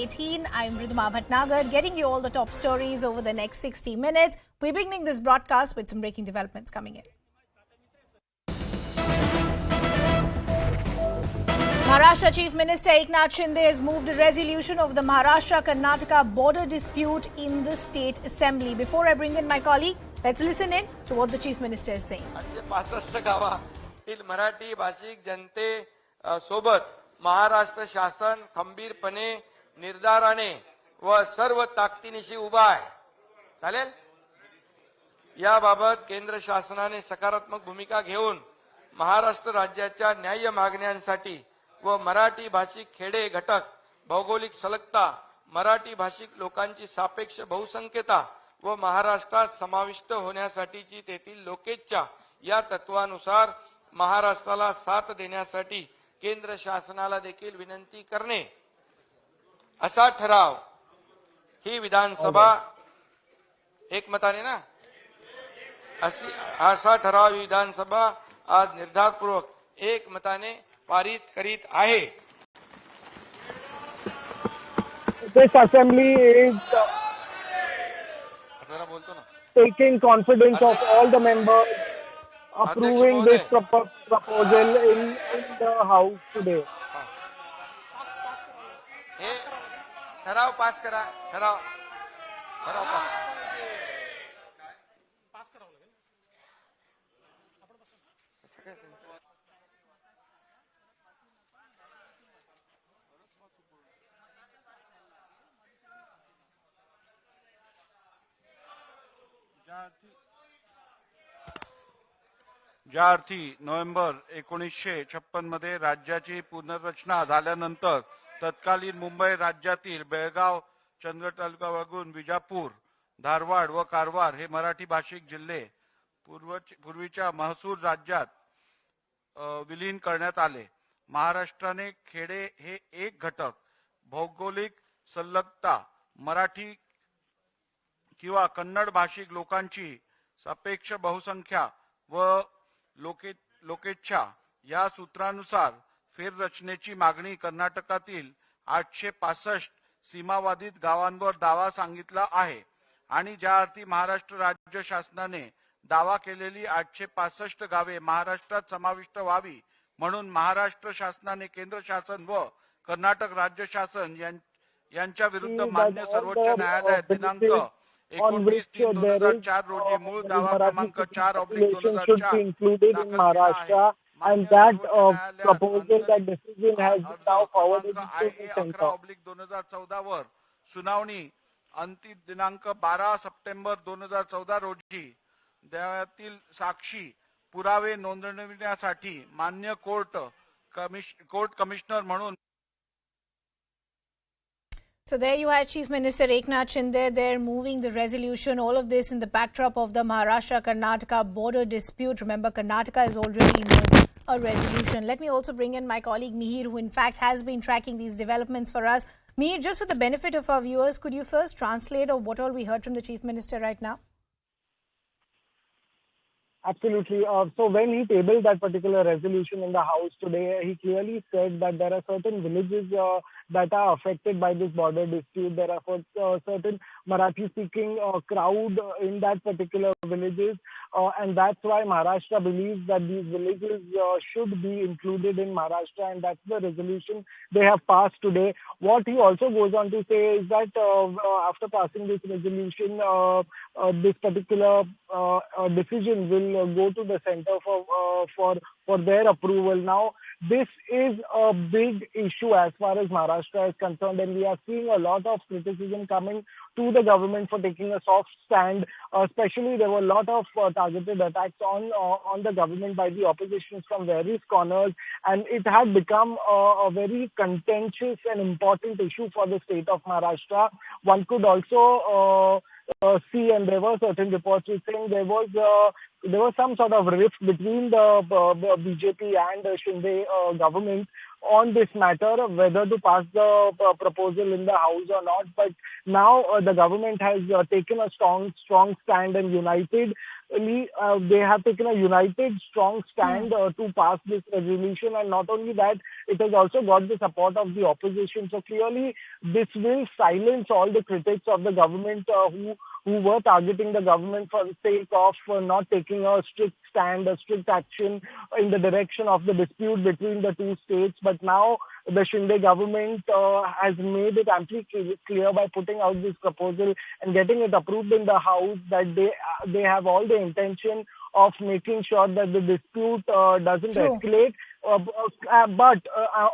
18. I'm Ridhima Bhatnagar, getting you all the top stories over the next 60 minutes. We're beginning this broadcast with some breaking developments coming in. Maharashtra Chief Minister Eknath Shinde has moved a resolution of the Maharashtra-Karnataka border dispute in the State Assembly. Before I bring in my colleague, let's listen in to what the Chief Minister is saying. 65 गावातील मराठी भाषिक जनते सोबत महाराष्ट्र शासन खंबीरपणे निर्धाराने व सर्व ताकदीनिशी उभा आहे. चालेल. याबाबत केंद्र शासनाने सकारात्मक भूमिका घेऊन महाराष्ट्र राज्याच्या न्याय्य मागण्यांसाठी व मराठी भाषिक खेडे घटक भौगोलिक सलगता मराठी भाषिक लोकांची सापेक्ष बहुसंख्यता व महाराष्ट्रात समाविष्ट होण्यासाठीची तेथील लोकेच्छा या तत्वानुसार महाराष्ट्राला साथ देण्यासाठी केंद्र शासनाला देखील विनंती करणे असा ठराव ही विधानसभा एकमताने ना असा ठराव विधानसभा आज निर्धारपूर्वक एकमताने पारित करीत आहे. This assembly is taking confidence of all the members, approving this proposal in the House today. हे ठराव पास करा. ठराव पास ज्या अर्थी नोव्हेंबर 1956 मध्ये राज्याची पुनर्रचना झाल्यानंतर तत्कालीन मुंबई राज्यातील बेळगाव, चंदगड तालुका वगळून विजापूर, धारवाड व कारवार हे मराठी भाषिक जिल्हे पूर्वीच्या महसूल राज्यात विलीन करण्यात आले. महाराष्ट्राने खेडे हे एक घटक भौगोलिक संलग्नता मराठी किंवा कन्नड भाषिक लोकांची सापेक्ष बहुसंख्या व लोकेच्छा या सूत्रानुसार फेररचनेची मागणी कर्नाटकातील 865 सीमावादित गावांवर दावा सांगितला आहे आणि ज्या अर्थी महाराष्ट्र राज्य शासनाने दावा केलेली 865 गावे महाराष्ट्रात समाविष्ट व्हावी म्हणून महाराष्ट्र शासनाने केंद्र शासन व कर्नाटक राज्य शासन यांच्या विरुद्ध मान्य सर्वोच्च न्यायालयात दिनांक 29/3/2004 रोजी मूळ दावा क्रमांक 4/2004 included in Maharashtra, and that proposal, that decision has been now forwarded to the center. 11/2014 वर सुनावणी अंतिम दिनांक 12 सप्टेंबर 2014 रोजी न्यायालयातील साक्षी पुरावे नोंदविण्यासाठी मान्य कोर्ट कमिशनर म्हणून. So there you had Chief Minister Eknath Shinde. They're moving the resolution. All of this in the backdrop of the Maharashtra-Karnataka border dispute. Remember, Karnataka has already moved a resolution. Let me also bring in my colleague Mihir, who in fact has been tracking these developments for us. Mihir, just for the benefit of our viewers, could you first translate of what all we heard from the Chief Minister right now? Absolutely. So when he tabled that particular resolution in the House today, he clearly said that there are certain villages that are affected by this border dispute. There are certain Marathi-speaking crowd in that particular villages, and that's why Maharashtra believes that these villages should be included in Maharashtra, and that's the resolution they have passed today. What he also goes on to say is that after passing this resolution, this particular decision will go to the center for their approval. Now, this is a big issue as far as Maharashtra is concerned, and we are seeing a lot of criticism coming to the government for taking a soft stand. Especially, there were a lot of targeted attacks on the government by the oppositions from various corners, and it had become a very contentious and important issue for the state of Maharashtra. One could also see, and there were certain reports saying there was some sort of rift between the BJP and Shinde government on this matter of whether to pass the proposal in the House or not. But now the government has taken a strong stand and they have taken a united, strong stand to pass this resolution. And not only that, it has also got the support of the opposition. So clearly, this will silence all the critics of the government who were targeting the government for the sake of not taking a strict stand, a strict action in the direction of the dispute between the two states. But now the Shinde government has made it amply clear by putting out this proposal and getting it approved in the House that they have all the intention of making sure that the dispute doesn't escalate. But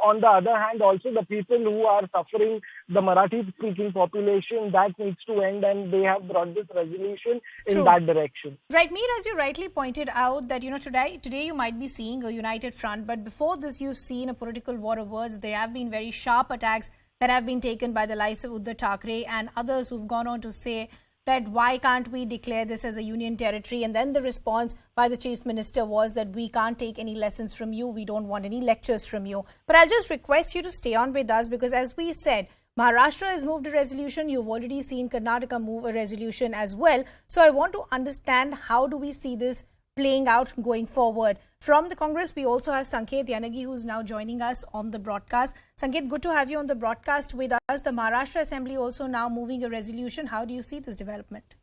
on the other hand, also the people who are suffering, the Marathi-speaking population, that needs to end, and they have brought this resolution in that direction. Right, Mir, as you rightly pointed out that, today you might be seeing a united front, but before this you've seen a political war of words. There have been very sharp attacks that have been taken by the likes of Uddhav Thackeray and others who've gone on to say that why can't we declare this as a union territory? And then the response by the Chief Minister was that we can't take any lessons from you. We don't want any lectures from you. But I'll just request you to stay on with us because, as we said, Maharashtra has moved a resolution. You've already seen Karnataka move a resolution as well. So I want to understand, how do we see this playing out going forward? From the Congress, we also have Sanket Yanagi, who's now joining us on the broadcast. Sanket, good to have you on the broadcast with us. The Maharashtra Assembly also now moving a resolution. How do you see this development?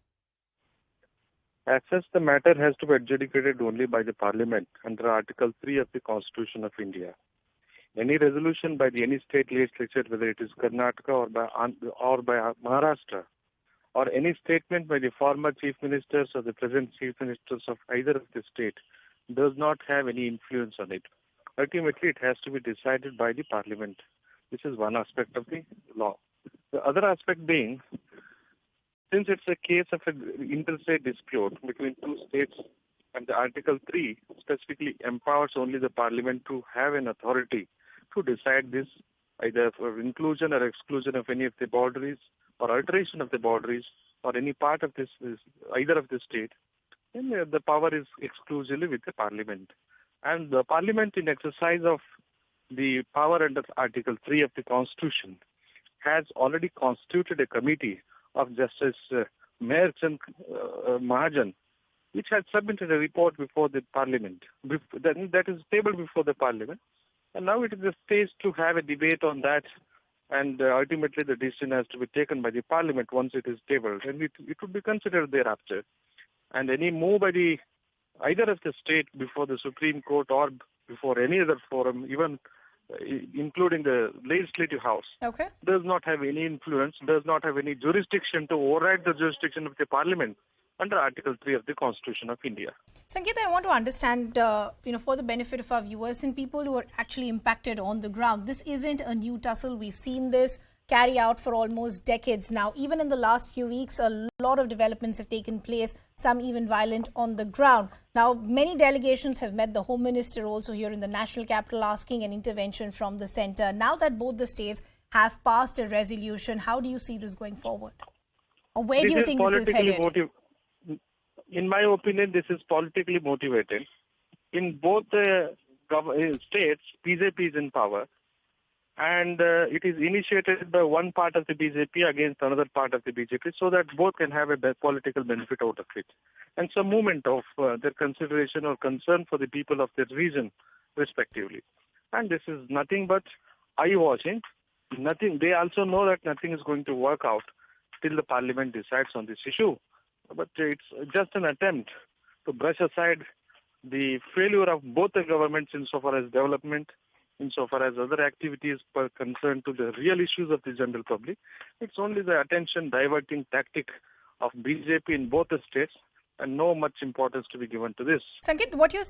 As such, the matter has to be adjudicated only by the Parliament under Article 3 of the Constitution of India. Any resolution by any state legislature, whether it is Karnataka or by Maharashtra, or any statement by the former chief ministers or the present chief ministers of either of the state, does not have any influence on it. Ultimately, it has to be decided by the Parliament. This is one aspect of the law. The other aspect being, since it's a case of an interstate dispute between two states, and the Article 3 specifically empowers only the Parliament to have an authority to decide this, either for inclusion or exclusion of any of the boundaries, or alteration of the boundaries, or any part of this, either of the state, then the power is exclusively with the Parliament. And the Parliament, in exercise of the power under Article 3 of the Constitution, has already constituted a committee of Justice Meherchand Mahajan, which has submitted a report before the Parliament. That is tabled before the Parliament. And now it is the stage to have a debate on that. And ultimately, the decision has to be taken by the Parliament once it is tabled, and it would be considered thereafter. And any move by either of the state before the Supreme Court or before any other forum, even including the Legislative House, does not have any influence, does not have any jurisdiction to override the jurisdiction of the Parliament under Article 3 of the Constitution of India. Sanket, I want to understand, for the benefit of our viewers and people who are actually impacted on the ground, this isn't a new tussle. We've seen this carry out for almost decades now. Even in the last few weeks, a lot of developments have taken place, some even violent on the ground. Now, many delegations have met the Home Minister also here in the national capital, asking an intervention from the centre. Now that both the states have passed a resolution, how do you see this going forward? Or where do you think this is headed? In my opinion, this is politically motivated. In both the states, BJP is in power, and it is initiated by one part of the BJP against another part of the BJP, so that both can have a political benefit out of it, and some movement of their consideration or concern for the people of their region, respectively. And this is nothing but eye-watching. Nothing. They also know that nothing is going to work out till the Parliament decides on this issue. But it's just an attempt to brush aside the failure of both the governments insofar as development, insofar as other activities concerned to the real issues of the general public. It's only the attention diverting tactic of BJP in both the states, and no much importance to be given to this. Sanket, what you're